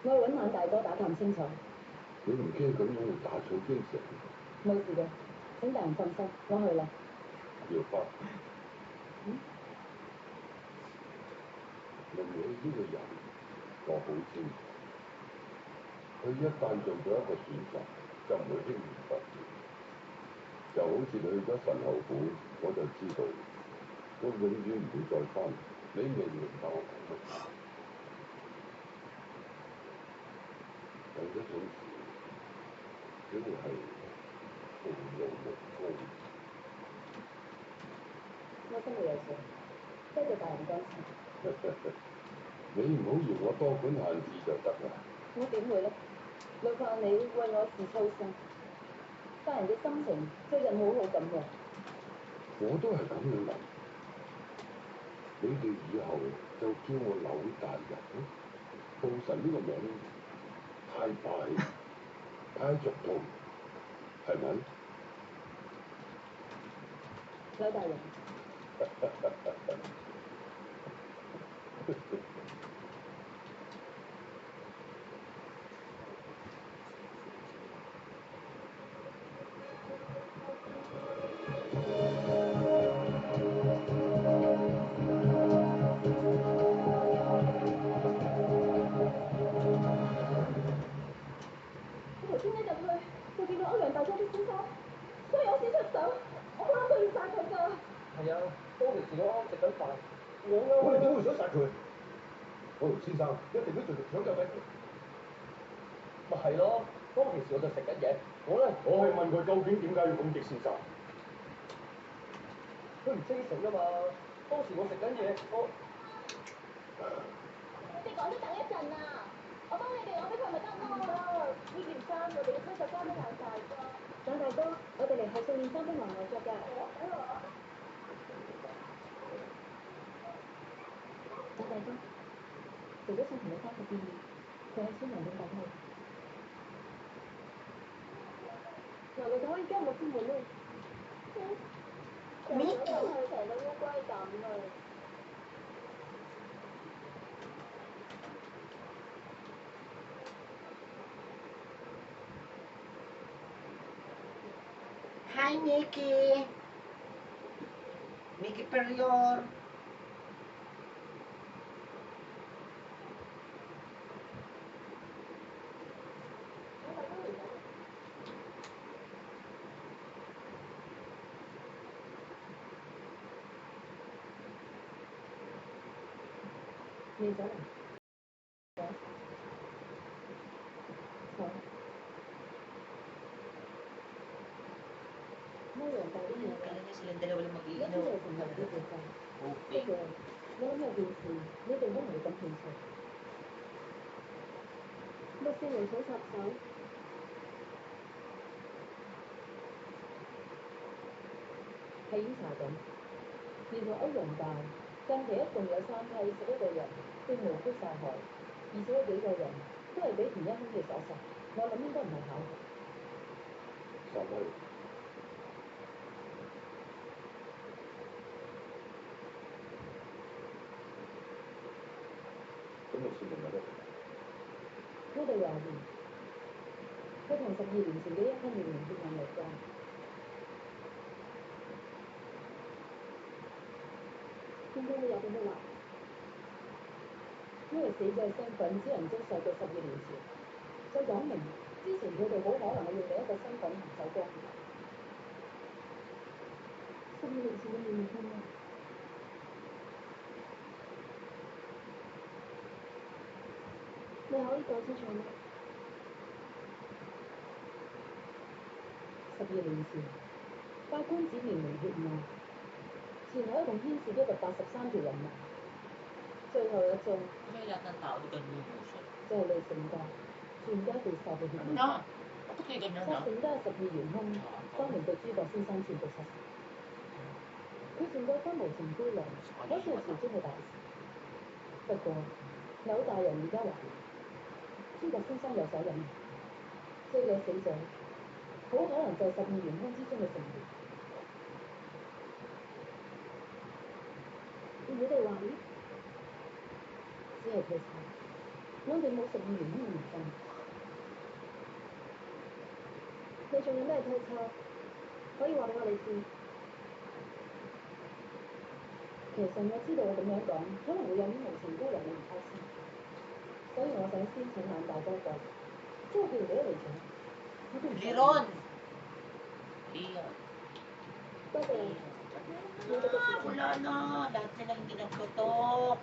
我去揾萬大哥打探清楚。你唔驚咁樣會打草驚蛇？冇事嘅，請大人放心，我去啦。耀花，林偉呢個人，我好清楚。佢一旦做咗一個選擇，就唔會輕易改變。就好似你去咗神后府，我就知道佢永遠唔會再翻嚟。你明唔明白我講乜？有一種事，只會係徒勞無功。我心裏有數，多謝大人關心。你唔好嫌我多管閒事就得啦。我點會呢？老怕你為我事操心。大人嘅心情最近好好咁喎。我都係咁樣諗。你哋以後就叫我柳大人咯。報神呢個名太大，太俗套，係咪？柳大人。我哋點會想殺佢？嗰條先生一定都盡力搶救緊佢。咪係咯，當其時我就食緊嘢，我係問佢究竟點解要攻擊先生？佢唔清醒啊嘛！當時我食緊嘢，你哋講都等一陣啊！我幫你哋攞俾佢咪得咯。呢件衫我哋要親手交俾大哥。蔣大哥，我哋嚟係送件衫俾黃外着㗎。蔣大哥，姐姐想同你交個見面，佢喺村民度等你。原來佢依家冇出門咧。成咗就係成個烏龜咁啊！Hi Mickey. Mickey Perior.你走嚟。坐。歐陽大啲嘢㗎。Kala niya silang dalawa lang 而家 mag-iinom. 先係成日呢件事。不 Okay. 過，我諗有件事你哋都唔會咁興趣。律師嚟想插手。係已經查緊，原來歐陽大近期一共有3批11個人被無辜殺害，而且有幾個人都係俾同一兇器所殺，我諗應該唔係巧合。3批。咁律師仲有得做？我哋懷疑佢同12年前嘅一批連環血案有關。點解會有咁嘅懷疑？因為死者嘅身份只能追溯到12年前，就講明之前佢哋好可能係用另一個身份行走江湖。12年前嘅連環血案，你可以講清楚嗎？12年前，法官指連環血案前後一共牽涉183條人命，最後一宗 May lahat ng tao ganyan mo siya. 就係李成家全家被殺嘅血案。Ano? Bakit may ganyan 殺 na? 成家12元兇，當年被朱國先生全部殺死。佢成個身無情灰亮，好似係朝中嘅大事。不過，柳大人而家懷疑朱國先生有所隱瞞，死嘅死者好可能就係12元兇之中嘅成員。你哋懷疑？只係推測。我哋冇12年都唔分。你仲有咩推測？可以話俾我哋知。其實我知道我咁樣講可能會有啲無情高人嘅唔開心，所以我想先請兩大哥過嚟，周記者嚟咗，我都唔想。Liron! Liron. 多謝你。要繼續時間。 Wala na. Lahat sila hindi nagtutok.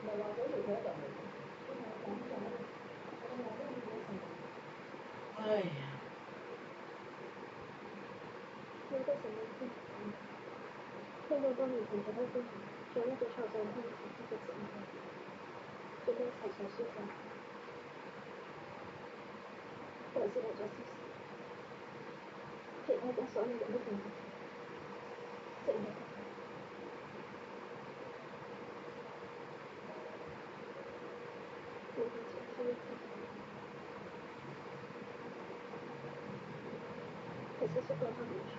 咪話咗要佢一個人嚟嘅，我同我講咗，我話都要佢一齊。Ay. 我都承認先。聽到當年同其他官員掌握咗蔡尚康嘅投資嘅時候，準備一齊上書架，我係泄露咗消息，其他嘅所有人都見到，淨係佢。我以前偷一次，可是是剛剛沒去。